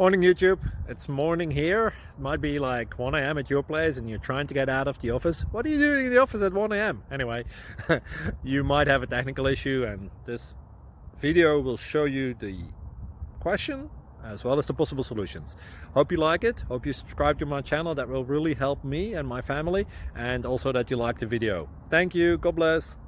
Morning YouTube, it's morning here. It might be like 1 a.m. at your place and you're trying to get out of the office. What are you doing in the office at 1 a.m.? Anyway, you might have a technical issue and this video will show you the question as well as the possible solutions. Hope you like it, hope you subscribe to my channel. That will really help me and my family, and also that you like the video. Thank you, God bless.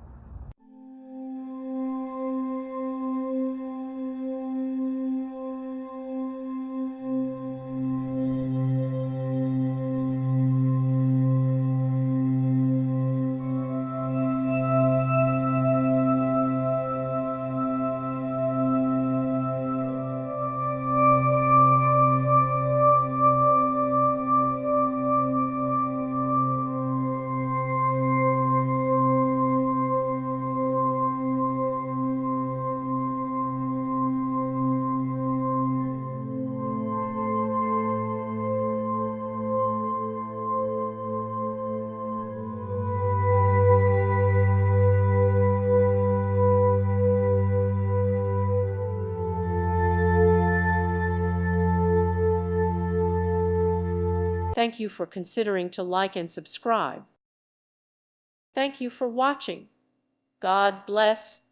Thank you for considering to like and subscribe. Thank you for watching. God bless.